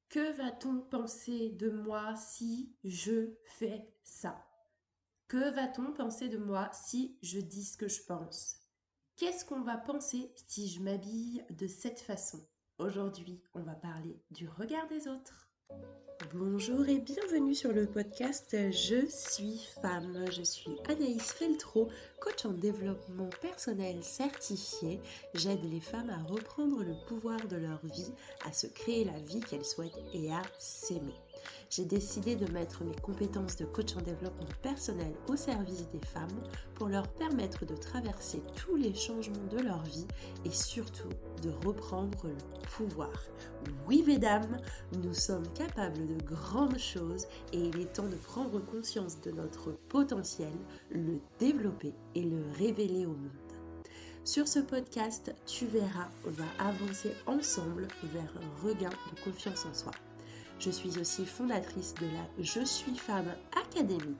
Que va-t-on penser de moi si je fais ça? Que va-t-on penser de moi si je dis ce que je pense? Qu'est-ce qu'on va penser si je m'habille de cette façon? Aujourd'hui, on va parler du regard des autres. Bonjour et bienvenue sur le podcast Je suis femme. Je suis Anaïs Feltro, coach en développement personnel certifié. J'aide les femmes à reprendre le pouvoir de leur vie, à se créer la vie qu'elles souhaitent et à s'aimer. J'ai décidé de mettre mes compétences de coach en développement personnel au service des femmes pour leur permettre de traverser tous les changements de leur vie et surtout de reprendre le pouvoir. Oui, mesdames, nous sommes capables de grandes choses et il est temps de prendre conscience de notre potentiel, le développer et le révéler au monde. Sur ce podcast, tu verras, on va avancer ensemble vers un regain de confiance en soi. Je suis aussi fondatrice de la Je suis femme Academy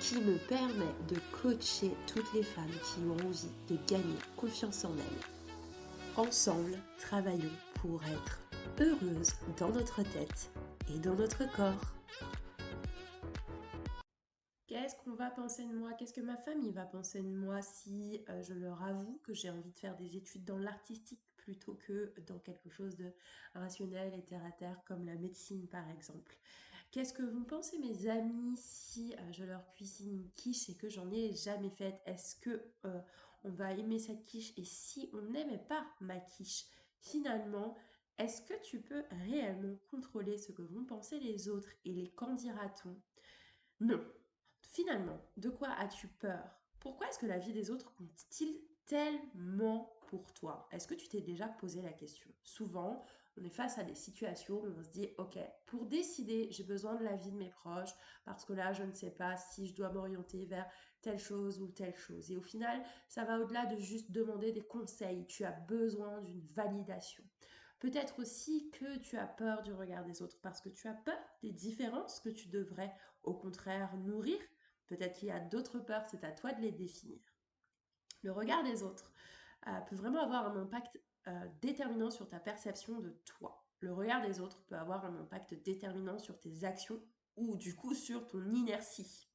qui me permet de coacher toutes les femmes qui ont envie de gagner confiance en elles. Ensemble, travaillons pour être heureuses dans notre tête et dans notre corps. Qu'est-ce qu'on va penser de moi? Qu'est-ce que ma famille va penser de moi si je leur avoue que j'ai envie de faire des études dans l'artistique plutôt que dans quelque chose de rationnel et terre à terre comme la médecine par exemple? Qu'est-ce que vont penser mes amis si je leur cuisine une quiche et que j'en ai jamais faite? Est-ce que on va aimer cette quiche? Et si on n'aimait pas ma quiche, finalement, est-ce que tu peux réellement contrôler ce que vont penser les autres et les qu'en dira-t-on? Non. Finalement, de quoi as-tu peur? Pourquoi est-ce que la vie des autres compte-t-il tellement pour toi? Est-ce que tu t'es déjà posé la question? Souvent, on est face à des situations où on se dit, ok, pour décider, j'ai besoin de l'avis de mes proches parce que là, je ne sais pas si je dois m'orienter vers telle chose ou telle chose. Et au final, ça va au-delà de juste demander des conseils. Tu as besoin d'une validation. Peut-être aussi que tu as peur du regard des autres parce que tu as peur des différences que tu devrais au contraire nourrir. Peut-être qu'il y a d'autres peurs, c'est à toi de les définir. Le regard des autres peut vraiment avoir un impact déterminant sur ta perception de toi. Le regard des autres peut avoir un impact déterminant sur tes actions ou du coup sur ton inertie.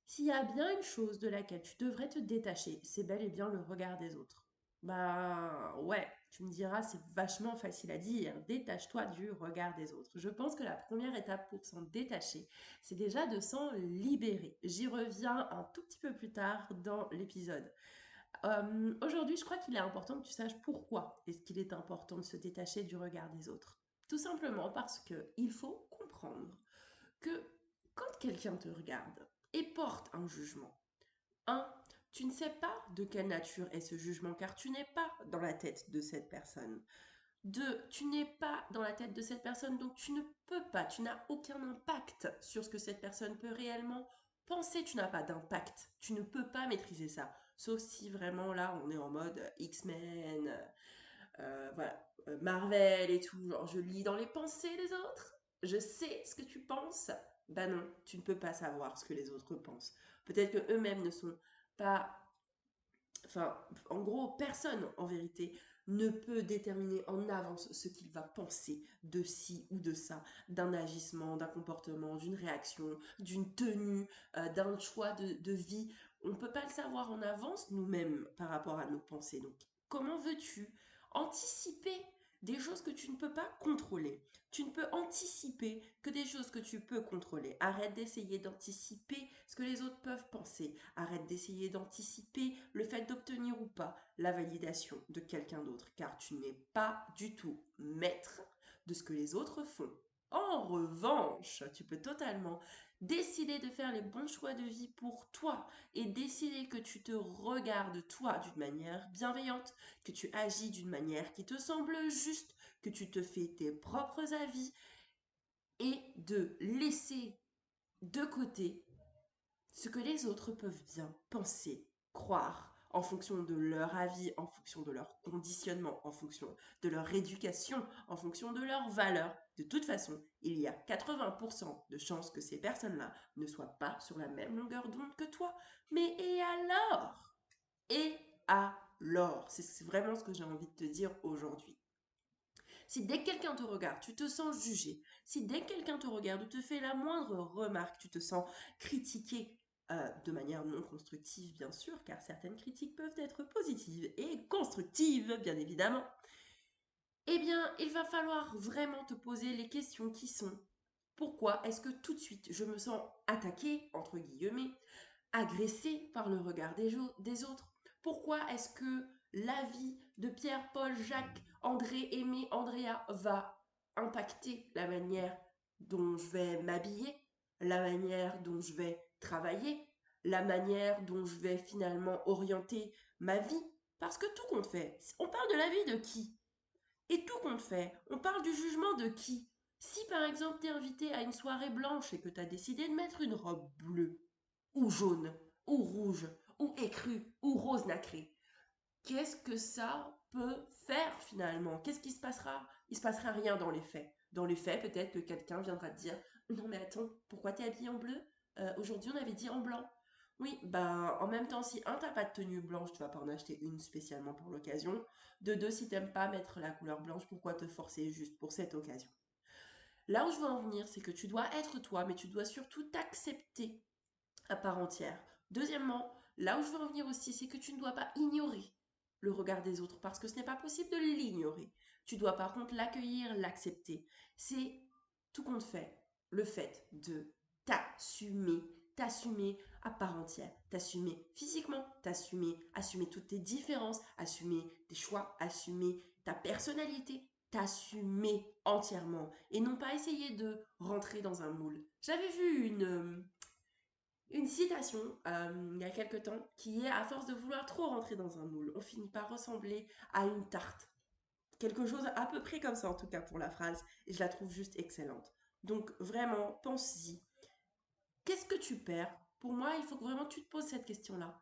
S'il y a bien une chose de laquelle tu devrais te détacher, c'est bel et bien le regard des autres. Bah ouais, tu me diras, c'est vachement facile à dire, détache-toi du regard des autres. Je pense que la première étape pour s'en détacher, c'est déjà de s'en libérer. J'y reviens un tout petit peu plus tard dans l'épisode. Aujourd'hui, je crois qu'il est important que tu saches pourquoi est-ce qu'il est important de se détacher du regard des autres. Tout simplement parce que il faut comprendre que quand quelqu'un te regarde et porte un jugement, un, tu ne sais pas de quelle nature est ce jugement car tu n'es pas dans la tête de cette personne. Deux, tu n'es pas dans la tête de cette personne, donc tu ne peux pas, tu n'as aucun impact sur ce que cette personne peut réellement penser, tu n'as pas d'impact, tu ne peux pas maîtriser ça. Sauf si vraiment là on est en mode X-Men, voilà, Marvel et tout, genre je lis dans les pensées des autres, je sais ce que tu penses. Bah non, tu ne peux pas savoir ce que les autres pensent. Peut-être que eux-mêmes ne sont pas, enfin, en gros, personne en vérité ne peut déterminer en avance ce qu'il va penser de ci ou de ça, d'un agissement, d'un comportement, d'une réaction, d'une tenue, d'un choix de vie. On ne peut pas le savoir en avance nous-mêmes par rapport à nos pensées. Donc, comment veux-tu anticiper des choses que tu ne peux pas contrôler? Tu ne peux anticiper que des choses que tu peux contrôler. Arrête d'essayer d'anticiper ce que les autres peuvent penser. Arrête d'essayer d'anticiper le fait d'obtenir ou pas la validation de quelqu'un d'autre, car tu n'es pas du tout maître de ce que les autres font. En revanche, tu peux totalement décider de faire les bons choix de vie pour toi et décider que tu te regardes toi d'une manière bienveillante, que tu agis d'une manière qui te semble juste, que tu te fais tes propres avis et de laisser de côté ce que les autres peuvent bien penser, croire, en fonction de leur avis, en fonction de leur conditionnement, en fonction de leur éducation, en fonction de leurs valeurs. De toute façon, il y a 80% de chances que ces personnes-là ne soient pas sur la même longueur d'onde que toi. Mais et alors? Et alors? C'est vraiment ce que j'ai envie de te dire aujourd'hui. si dès que quelqu'un te regarde, tu te sens jugé, si dès que quelqu'un te regarde ou te fait la moindre remarque, tu te sens critiqué, de manière non constructive bien sûr, car certaines critiques peuvent être positives et constructives, bien évidemment, eh bien, il va falloir vraiment te poser les questions qui sont: pourquoi est-ce que tout de suite je me sens attaqué, entre guillemets, agressé par le regard des autres? Pourquoi est-ce que la vie de Pierre, Paul, Jacques, André, Aimé, Andrea va impacter la manière dont je vais m'habiller, la manière dont je vais travailler, la manière dont je vais finalement orienter ma vie? Parce que tout compte fait. On parle de la vie de qui? Et tout compte fait, on parle du jugement de qui? Si par exemple t'es invité à une soirée blanche et que t'as décidé de mettre une robe bleue, ou jaune, ou rouge, ou écrue, ou rose nacré, qu'est-ce que ça peut faire finalement? Qu'est-ce qui se passera? Il se passera rien dans les faits. Dans les faits, peut-être que quelqu'un viendra te dire: non mais attends, pourquoi t'es habillé en bleu? Aujourd'hui on avait dit en blanc. Oui, ben en même temps, si un, t'as pas de tenue blanche, tu vas pas en acheter une spécialement pour l'occasion. De deux, si t'aimes pas mettre la couleur blanche, pourquoi te forcer juste pour cette occasion? Là où je veux en venir, c'est que tu dois être toi, mais tu dois surtout t'accepter à part entière. Deuxièmement, là où je veux en venir aussi, c'est que tu ne dois pas ignorer le regard des autres parce que ce n'est pas possible de l'ignorer. Tu dois par contre l'accueillir, l'accepter. C'est tout compte fait le fait de t'assumer, t'assumer à part entière, t'assumer physiquement, assumer toutes tes différences, assumer tes choix, assumer ta personnalité, t'assumer entièrement et non pas essayer de rentrer dans un moule. J'avais vu une citation il y a quelque temps qui est: à force de vouloir trop rentrer dans un moule, on finit par ressembler à une tarte. Quelque chose à peu près comme ça en tout cas pour la phrase, et je la trouve juste excellente. Donc vraiment, pense-y. Qu'est-ce que tu perds? Pour moi, il faut que vraiment tu te poses cette question-là.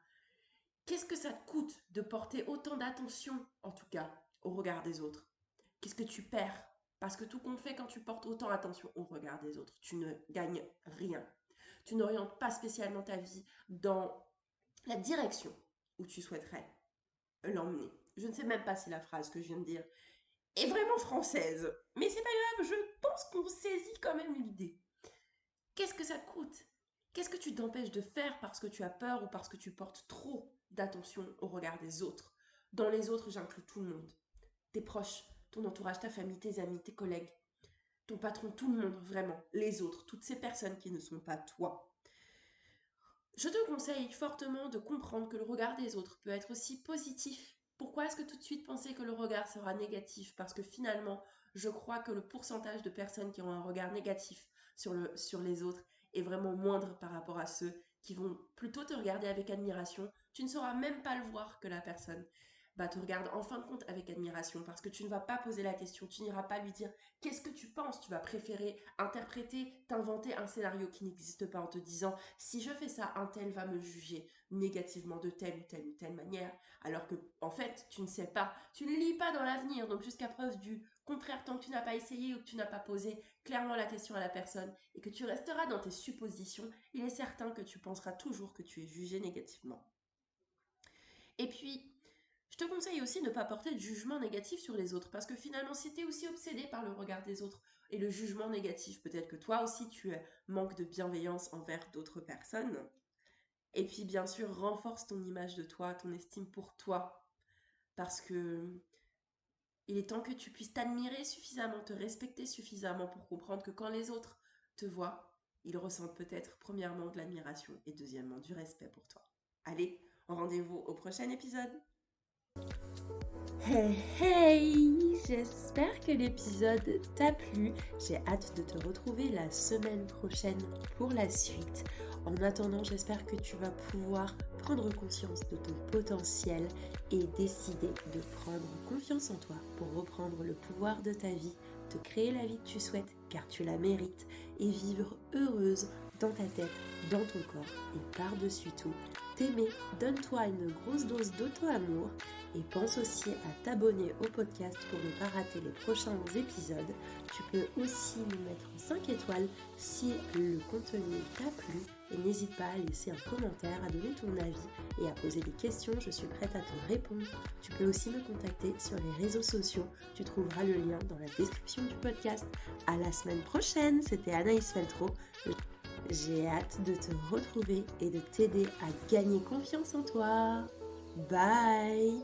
Qu'est-ce que ça te coûte de porter autant d'attention, en tout cas, au regard des autres? Qu'est-ce que tu perds? Parce que tout compte fait, quand tu portes autant attention au regard des autres, tu ne gagnes rien. Tu n'orientes pas spécialement ta vie dans la direction où tu souhaiterais l'emmener. Je ne sais même pas si la phrase que je viens de dire est vraiment française, mais c'est pas grave, je pense qu'on saisit quand même l'idée. Qu'est-ce que ça te coûte? Qu'est-ce que tu t'empêches de faire parce que tu as peur ou parce que tu portes trop d'attention au regard des autres? Dans les autres, j'inclus tout le monde. Tes proches, ton entourage, ta famille, tes amis, tes collègues, ton patron, tout le monde, vraiment. Les autres, toutes ces personnes qui ne sont pas toi. Je te conseille fortement de comprendre que le regard des autres peut être aussi positif. Pourquoi est-ce que tout de suite penser que le regard sera négatif? Parce que finalement, je crois que le pourcentage de personnes qui ont un regard négatif sur les autres est vraiment moindre par rapport à ceux qui vont plutôt te regarder avec admiration. Tu ne sauras même pas le voir que la personne te regarde en fin de compte avec admiration parce que tu ne vas pas poser la question, tu n'iras pas lui dire qu'est-ce que tu penses, tu vas préférer interpréter, t'inventer un scénario qui n'existe pas en te disant: si je fais ça, un tel va me juger négativement de telle ou telle ou telle manière, alors que en fait tu ne sais pas, tu ne lis pas dans l'avenir, donc jusqu'à preuve du contraire, tant que tu n'as pas essayé ou que tu n'as pas posé clairement la question à la personne et que tu resteras dans tes suppositions, il est certain que tu penseras toujours que tu es jugé négativement. Et puis, je te conseille aussi de ne pas porter de jugement négatif sur les autres, parce que finalement, si tu es aussi obsédé par le regard des autres et le jugement négatif, peut-être que toi aussi tu manques de bienveillance envers d'autres personnes. Et puis, bien sûr, renforce ton image de toi, ton estime pour toi, parce que il est temps que tu puisses t'admirer suffisamment, te respecter suffisamment pour comprendre que quand les autres te voient, ils ressentent peut-être premièrement de l'admiration et deuxièmement du respect pour toi. Allez, rendez-vous au prochain épisode. Hey hey! J'espère que l'épisode t'a plu. J'ai hâte de te retrouver la semaine prochaine pour la suite. En attendant, j'espère que tu vas pouvoir prendre conscience de ton potentiel et décider de prendre confiance en toi pour reprendre le pouvoir de ta vie, te créer la vie que tu souhaites car tu la mérites et vivre heureuse dans ta tête, dans ton corps et par-dessus tout t'aimer, donne-toi une grosse dose d'auto-amour et pense aussi à t'abonner au podcast pour ne pas rater les prochains épisodes. Tu peux aussi nous mettre 5 étoiles si le contenu t'a plu et n'hésite pas à laisser un commentaire, à donner ton avis et à poser des questions, je suis prête à te répondre. Tu peux aussi me contacter sur les réseaux sociaux, tu trouveras le lien dans la description du podcast. À la semaine prochaine, c'était Anaïs Feltro. J'ai hâte de te retrouver et de t'aider à gagner confiance en toi. Bye!